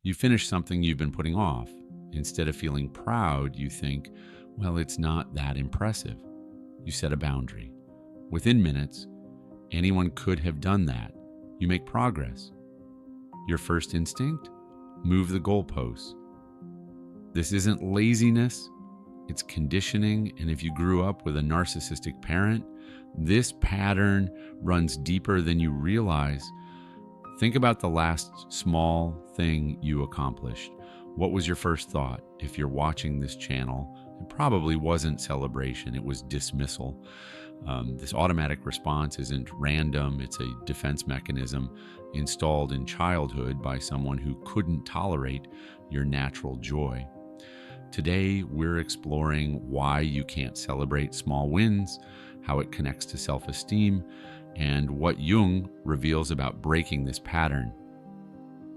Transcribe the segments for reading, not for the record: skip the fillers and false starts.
You finish something you've been putting off. Instead of feeling proud, you think, well, it's not that impressive. You set a boundary. Within minutes, anyone could have done that. You make progress. Your first instinct? Move the goalposts. This isn't laziness, it's conditioning, and if you grew up with a narcissistic parent, this pattern runs deeper than you realize. Think about the last small thing you accomplished. What was your first thought? If you're watching this channel, it probably wasn't celebration, it was dismissal. This automatic response isn't random, it's a defense mechanism installed in childhood by someone who couldn't tolerate your natural joy. Today, we're exploring why you can't celebrate small wins, how it connects to self-esteem, and what Jung reveals about breaking this pattern.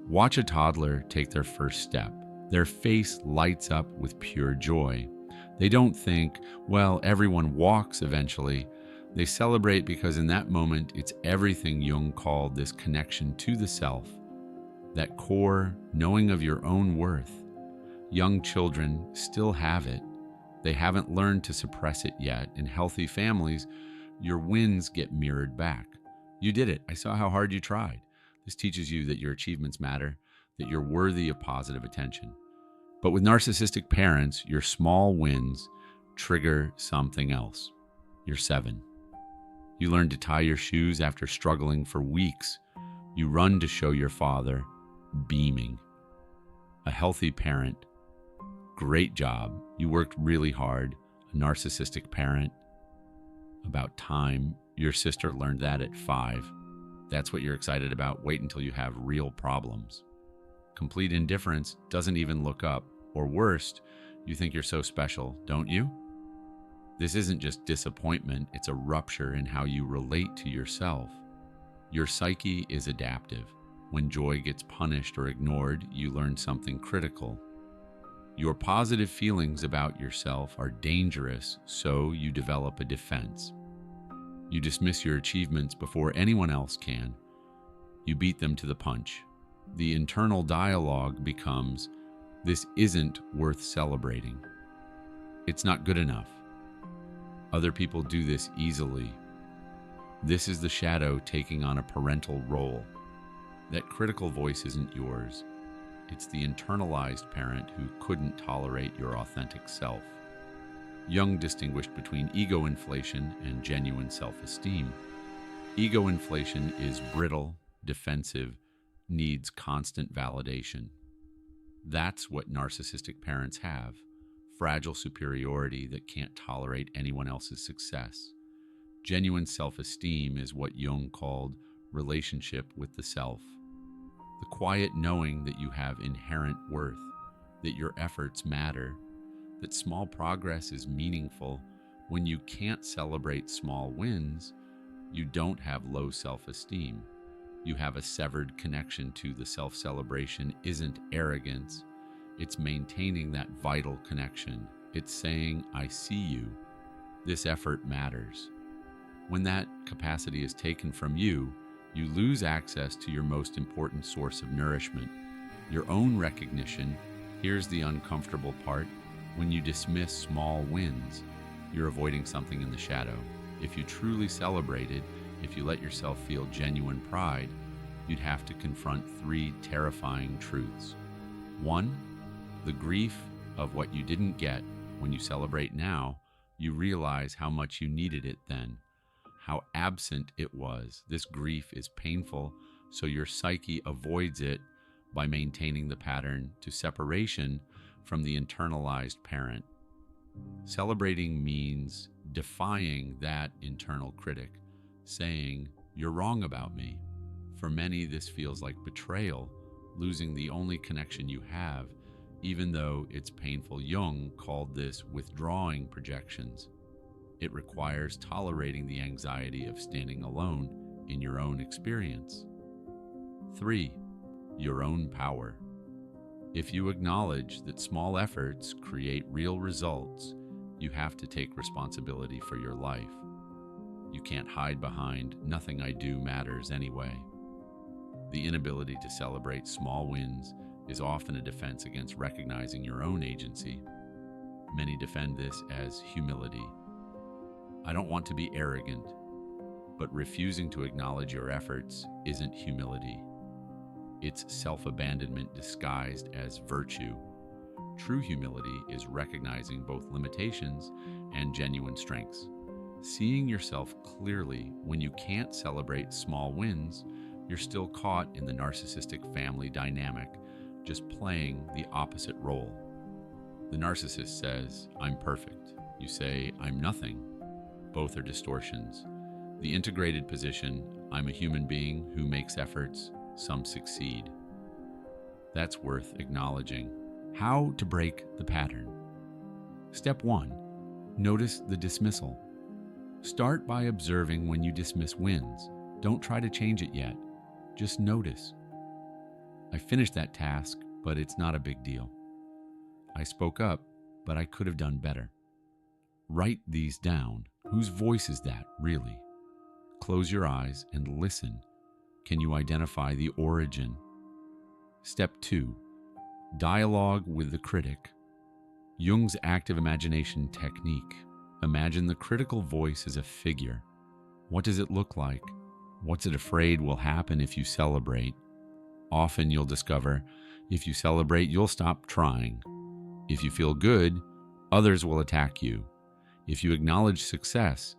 Watch a toddler take their first step. Their face lights up with pure joy. They don't think, well, everyone walks eventually. They celebrate because in that moment, it's everything Jung called this connection to the self, that core knowing of your own worth. Young children still have it. They haven't learned to suppress it yet. In healthy families, your wins get mirrored back. You did it. I saw how hard you tried. This teaches you that your achievements matter, that you're worthy of positive attention. But with narcissistic parents, your small wins trigger something else. You're 7. You learn to tie your shoes after struggling for weeks. You run to show your father, beaming. A healthy parent. Great job. You worked really hard. A narcissistic parent. About time. Your sister learned that at 5. That's what you're excited about. Wait until you have real problems. Complete indifference, doesn't even look up. Or worst, you think you're so special, don't you? This isn't just disappointment, it's a rupture in how you relate to yourself. Your psyche is adaptive. When joy gets punished or ignored, you learn something critical. Your positive feelings about yourself are dangerous, so you develop a defense. You dismiss your achievements before anyone else can. You beat them to the punch. The internal dialogue becomes, this isn't worth celebrating. It's not good enough. Other people do this easily. This is the shadow taking on a parental role. That critical voice isn't yours. It's the internalized parent who couldn't tolerate your authentic self. Jung distinguished between ego inflation and genuine self-esteem. Ego inflation is brittle, defensive, needs constant validation. That's what narcissistic parents have, fragile superiority that can't tolerate anyone else's success. Genuine self-esteem is what Jung called relationship with the self. The quiet knowing that you have inherent worth, that your efforts matter, that small progress is meaningful. When you can't celebrate small wins, you don't have low self-esteem. You have a severed connection to the self-celebration isn't arrogance. It's maintaining that vital connection. It's saying, I see you. This effort matters. When that capacity is taken from you, you lose access to your most important source of nourishment, your own recognition. Here's the uncomfortable part. When you dismiss small wins, you're avoiding something in the shadow. If you truly celebrated, if you let yourself feel genuine pride, you'd have to confront 3 terrifying truths. 1, the grief of what you didn't get. When you celebrate now, you realize how much you needed it then, how absent it was. This grief is painful, so your psyche avoids it by maintaining the pattern to separation from the internalized parent. Celebrating means defying that internal critic, saying, you're wrong about me. For many, this feels like betrayal, losing the only connection you have, even though it's painful. Jung called this withdrawing projections. It requires tolerating the anxiety of standing alone in your own experience. 3, your own power. If you acknowledge that small efforts create real results, you have to take responsibility for your life. You can't hide behind, nothing I do matters anyway. The inability to celebrate small wins is often a defense against recognizing your own agency. Many defend this as humility. I don't want to be arrogant, but refusing to acknowledge your efforts isn't humility. It's self-abandonment disguised as virtue. True humility is recognizing both limitations and genuine strengths. Seeing yourself clearly when you can't celebrate small wins, you're still caught in the narcissistic family dynamic, just playing the opposite role. The narcissist says, "I'm perfect." You say, "I'm nothing." Both are distortions. The integrated position, "I'm a human being who makes efforts, some succeed." That's worth acknowledging. How to break the pattern. Step 1. Notice the dismissal. Start by observing when you dismiss wins. Don't try to change it yet. Just notice. I finished that task, but it's not a big deal. I spoke up, but I could have done better. Write these down. Whose voice is that, really? Close your eyes and listen. Can you identify the origin? Step 2. Dialogue with the critic. Jung's active imagination technique. Imagine the critical voice as a figure. What does it look like? What's it afraid will happen if you celebrate? Often you'll discover, if you celebrate, you'll stop trying. If you feel good, others will attack you. If you acknowledge success,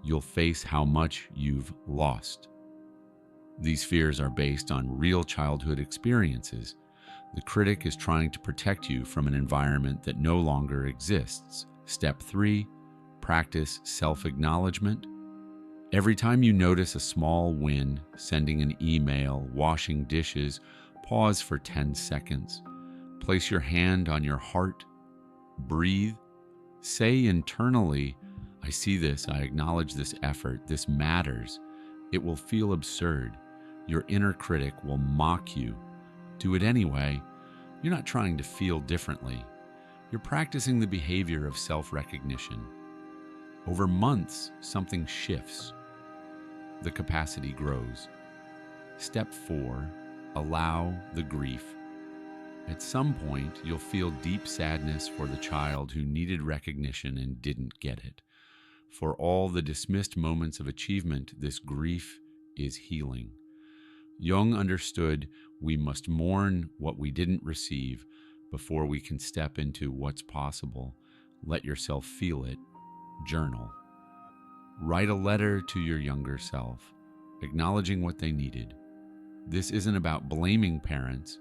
you'll face how much you've lost. These fears are based on real childhood experiences. The critic is trying to protect you from an environment that no longer exists. Step 3, practice self-acknowledgement. Every time you notice a small win, sending an email, washing dishes, pause for 10 seconds. Place your hand on your heart. Breathe. Say internally, "I see this, I acknowledge this effort, this matters." It will feel absurd. Your inner critic will mock you. Do it anyway. You're not trying to feel differently. You're practicing the behavior of self-recognition. Over months, something shifts. The capacity grows. Step 4, allow the grief. At some point, you'll feel deep sadness for the child who needed recognition and didn't get it. For all the dismissed moments of achievement, this grief is healing. Jung understood we must mourn what we didn't receive before we can step into what's possible. Let yourself feel it. Journal. Write a letter to your younger self, acknowledging what they needed. This isn't about blaming parents.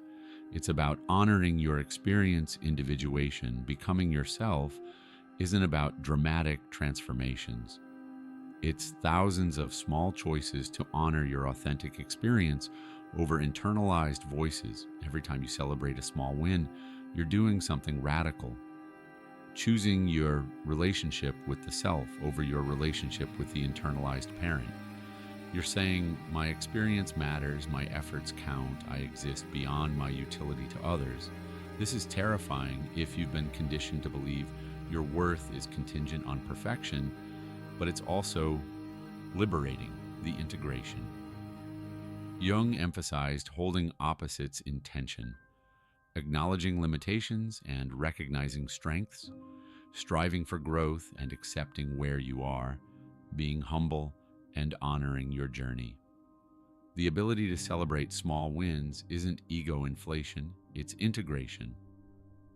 It's about honoring your experience individuation. Becoming yourself isn't about dramatic transformations. It's thousands of small choices to honor your authentic experience over internalized voices. Every time you celebrate a small win, you're doing something radical. Choosing your relationship with the self over your relationship with the internalized parent. You're saying, "My experience matters, my efforts count, I exist beyond my utility to others." This is terrifying if you've been conditioned to believe your worth is contingent on perfection, but it's also liberating, the integration. Jung emphasized holding opposites in tension, acknowledging limitations and recognizing strengths, striving for growth and accepting where you are, being humble and honoring your journey. The ability to celebrate small wins isn't ego inflation, it's integration.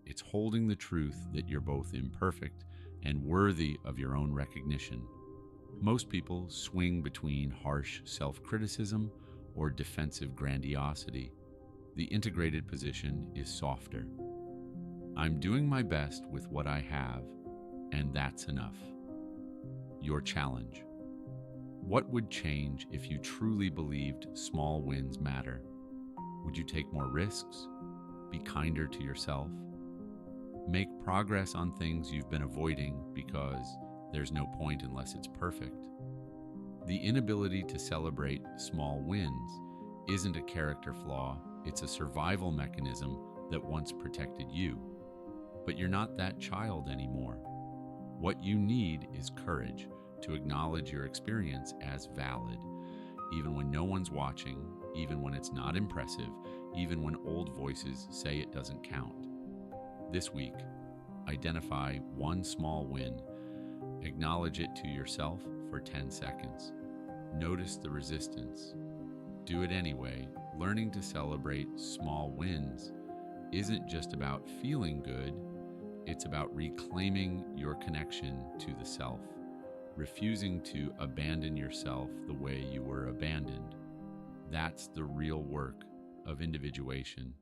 It's holding the truth that you're both imperfect and worthy of your own recognition. Most people swing between harsh self-criticism or defensive grandiosity. The integrated position is softer. I'm doing my best with what I have, and that's enough. Your challenge. What would change if you truly believed small wins matter? Would you take more risks? Be kinder to yourself? Make progress on things you've been avoiding because there's no point unless it's perfect? The inability to celebrate small wins isn't a character flaw, it's a survival mechanism that once protected you. But you're not that child anymore. What you need is courage to acknowledge your experience as valid. Even when no one's watching, even when it's not impressive, even when old voices say it doesn't count. This week, identify one small win. Acknowledge it to yourself for 10 seconds. Notice the resistance. Do it anyway. Learning to celebrate small wins isn't just about feeling good, it's about reclaiming your connection to the self, refusing to abandon yourself the way you were abandoned. That's the real work of individuation.